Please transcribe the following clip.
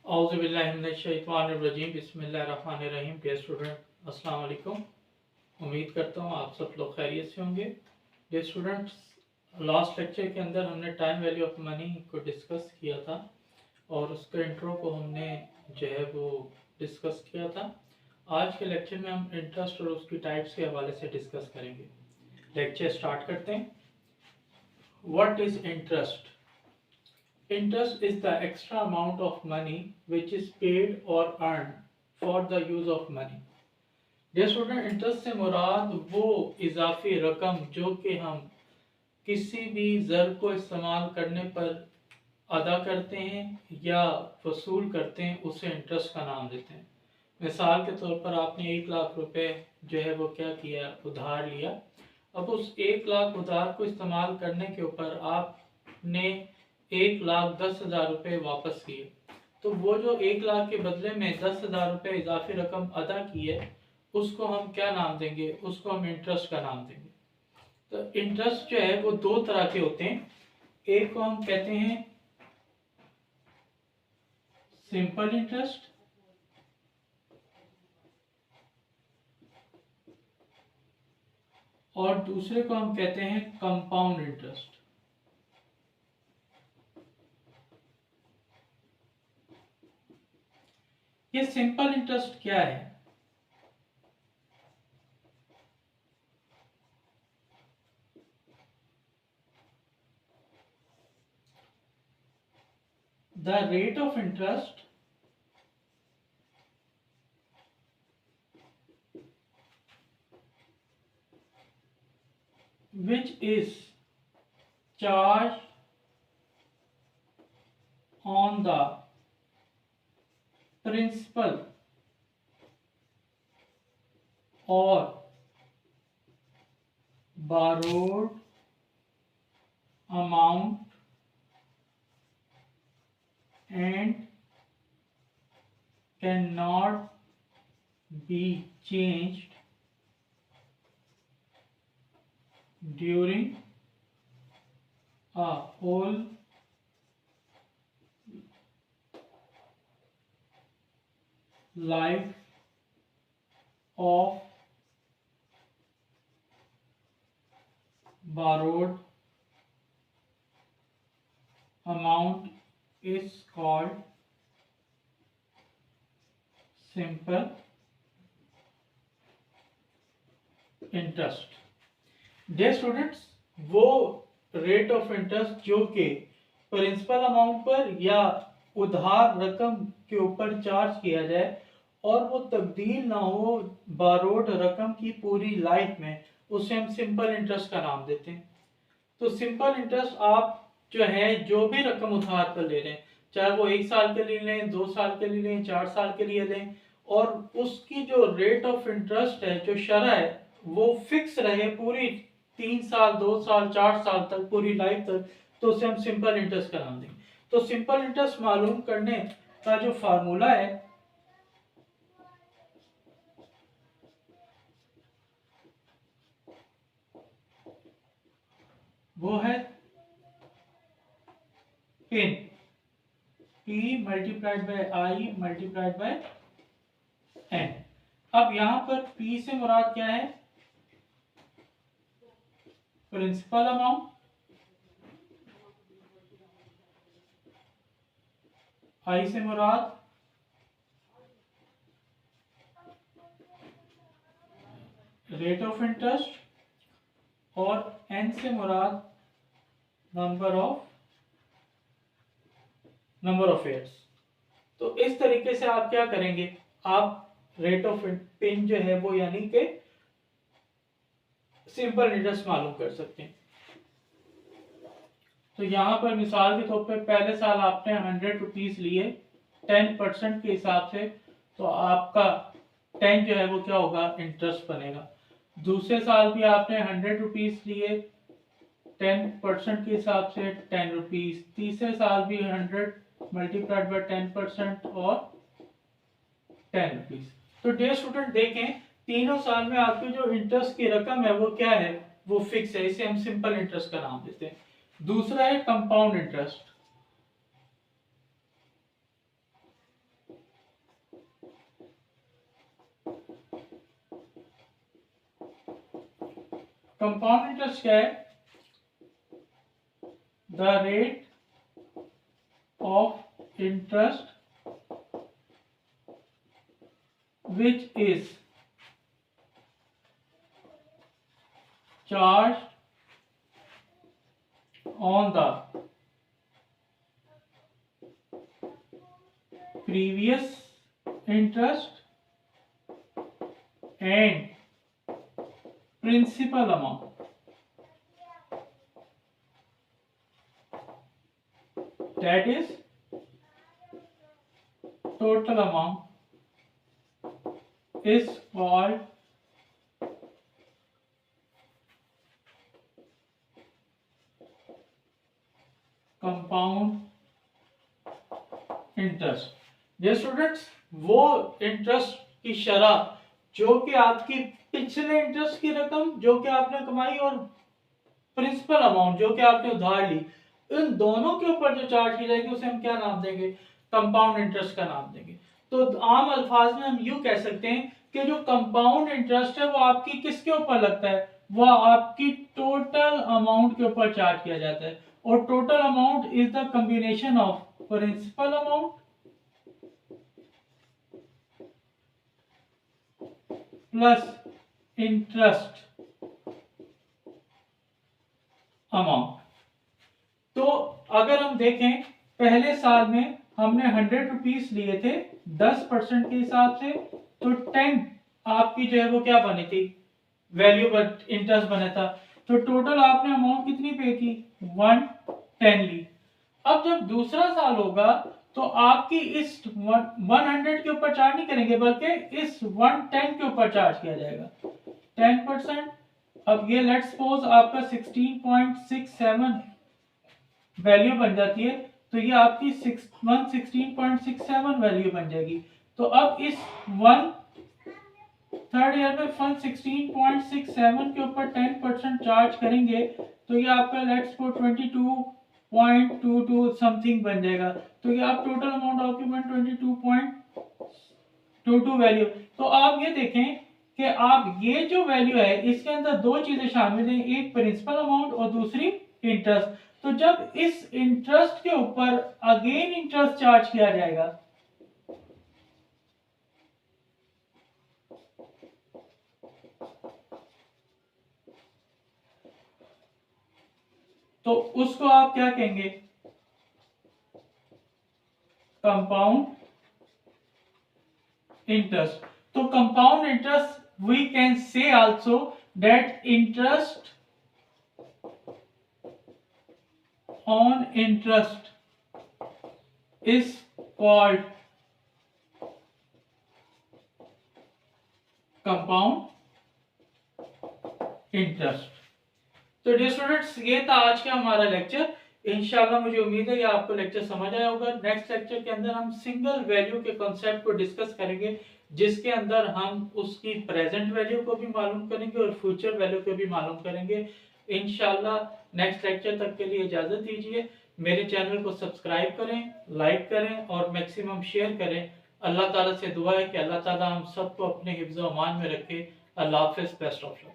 औज़ुबिल्लाहिमिनश्शैतानिर्रजीम बिस्मिल्लाहिर्रहमानिर्रहीम। Dear student, अस्सलाम वालेकुम। उम्मीद करता हूँ आप सब लोग खैरियत से होंगे। डियर स्टूडेंट्स, लास्ट लेक्चर के अंदर हमने टाइम वैल्यू ऑफ मनी को डिस्कस किया था और उसके इंट्रो को हमने जो है वो डिस्कस किया था। आज के लेक्चर में हम इंटरेस्ट और उसकी टाइप्स के हवाले से डिस्कस करेंगे। लेक्चर स्टार्ट करते हैं। What is interest? Interest is the extra amount of money which is paid or earned for the use of money. Dear student, interest से मुराद वो इजाफी रकम जो कि हम किसी भी ज़र को इस्तेमाल करने पर अदा करते हैं या वसूल करते हैं, उसे इंटरेस्ट का नाम देते हैं। मिसाल के तौर पर आपने 1,00,000 रुपए जो है वो क्या किया, उधार लिया। अब उस 1,00,000 उधार को इस्तेमाल करने के ऊपर आपने 1,10,000 रुपये वापस किए, तो वो जो 1,00,000 के बदले में 10,000 रुपये इजाफी रकम अदा की है, उसको हम क्या नाम देंगे? उसको हम इंटरेस्ट का नाम देंगे। तो इंटरेस्ट जो है वो दो तरह के होते हैं। एक को हम कहते हैं सिंपल इंटरेस्ट, और दूसरे को हम कहते हैं कंपाउंड इंटरेस्ट। ये सिंपल इंटरेस्ट क्या है? The rate of interest which is charged on the principal or borrowed amount and cannot be changed during a whole life of borrowed amount is called simple interest. Dear students, वो rate of interest जो कि principal amount पर या उधार रकम के ऊपर charge किया जाए और वो तब्दील ना हो बारोड रकम की पूरी लाइफ में, उसे हम सिंपल इंटरेस्ट का नाम देते हैं। तो सिंपल इंटरेस्ट आप जो है जो भी रकम उधार पर ले रहे हैं, चाहे वो 1 साल के लिए लें, 2 साल के लिए लें, 4 साल के लिए लें, और उसकी जो रेट ऑफ इंटरेस्ट है, जो शरह है, वो फिक्स रहे पूरी 3 साल, 2 साल, 4 साल तक, पूरी लाइफ तक, तो उसे हम सिंपल इंटरेस्ट का नाम देंगे। तो सिंपल इंटरेस्ट मालूम करने का जो फार्मूला है वो है pin, P multiplied by I multiplied by N। अब यहां पर P से मुराद क्या है? प्रिंसिपल अमाउंट, I से मुराद रेट ऑफ इंटरेस्ट, और N से मुराद नंबर ऑफ ईयर्स। तो इस तरीके से आप क्या करेंगे, आप रेट ऑफ पिन जो है वो यानी कि सिंपल इंटरेस्ट मालूम कर सकते हैं। तो यहां पर मिसाल के तौर पे पहले साल आपने 100 रुपीज लिए 10% के हिसाब से, तो आपका 10 जो है वो क्या होगा, इंटरेस्ट बनेगा। दूसरे साल भी आपने 100 रुपीज लिए 10% के हिसाब से 10 रुपीज, तीसरे साल भी 100 मल्टीप्लाइड बाय 10% और 10 रुपीज। तो डियर स्टूडेंट देखें, तीनों साल में आपकी जो इंटरेस्ट की रकम है वो क्या है, वो फिक्स है, इसे हम सिंपल इंटरेस्ट का नाम देते हैं। दूसरा है कंपाउंड इंटरेस्ट। कंपाउंड इंटरेस्ट क्या है? The rate of interest which is charged on the previous interest and principal amount. That is total amount is called compound interest. ये स्टूडेंट्स वो इंटरेस्ट की शरह जो कि आपकी पिछले इंटरेस्ट की रकम जो कि आपने कमाई और प्रिंसिपल अमाउंट जो कि आपने उधार ली, इन दोनों के ऊपर जो चार्ज की जाएगी उसे हम क्या नाम देंगे? कंपाउंड इंटरेस्ट का नाम देंगे। तो आम अल्फाज में हम यूं कह सकते हैं कि जो कंपाउंड इंटरेस्ट है वो आपकी किसके ऊपर लगता है? वो आपकी टोटल अमाउंट के ऊपर चार्ज किया जाता है, और total amount is the combination of principal amount plus interest amount. तो अगर हम देखें पहले साल में हमने 100 रुपीज लिए थे 10% के हिसाब से, तो 10 आपकी जो है वो क्या बनी थी? वैल्यू पर इंटरेस्ट बना था। तो टोटल आपने अमाउंट कितनी पे की? 110 ली। अब जब दूसरा साल होगा तो आपकी इस 100 के ऊपर चार्ज नहीं करेंगे, बल्कि इस 110 के ऊपर चार्ज किया जाएगा 10%। अब ये लेट्स सपोज आपका 16.67 वैल्यू बन जाती है, तो ये आपकी 116.67 वैल्यू बन जाएगी। तो अब इस थर्ड ईयर में 116.67 के ऊपर 10% चार्ज करेंगे, तो ये आपका लेट्स सपोज 22.22 समथिंग बन जाएगा। तो ये आप टोटल अमाउंट डॉक्यूमेंट 22.22 वैल्यू। तो आप ये देखें कि आप ये जो वैल्यू है इसके अंदर दो चीजें शामिल हैं, एक प्रिंसिपल अमाउंट और दूसरी इंटरेस्ट। तो जब इस इंटरेस्ट के ऊपर अगेन इंटरेस्ट चार्ज किया जाएगा तो उसको आप क्या कहेंगे? Compound interest. तो compound interest we can say also that interest on interest is called compound interest। तो डियर स्टूडेंट्स ये था आज का हमारा लेक्चर। इंशाल्लाह मुझे उम्मीद है कि आपको लेक्चर समझ आया होगा। नेक्स्ट लेक्चर के अंदर हम सिंगल वैल्यू के कॉन्सेप्ट को डिस्कस करेंगे, जिसके अंदर हम उसकी प्रेजेंट वैल्यू को भी मालूम करेंगे और फ्यूचर वैल्यू को भी मालूम करेंगे। इंशाल्लाह नेक्स्ट लेक्चर तक के लिए इजाजत दीजिए। मेरे चैनल को सब्सक्राइब करें, लाइक करें और मैक्सिमम शेयर करें। अल्लाह ताला से दुआ है कि अल्लाह ताला हम सबको अपने हिफ्ज़-ओ-अमान में रखे। अल्लाह हाफ़िज़, बेस्ट ऑफ लक।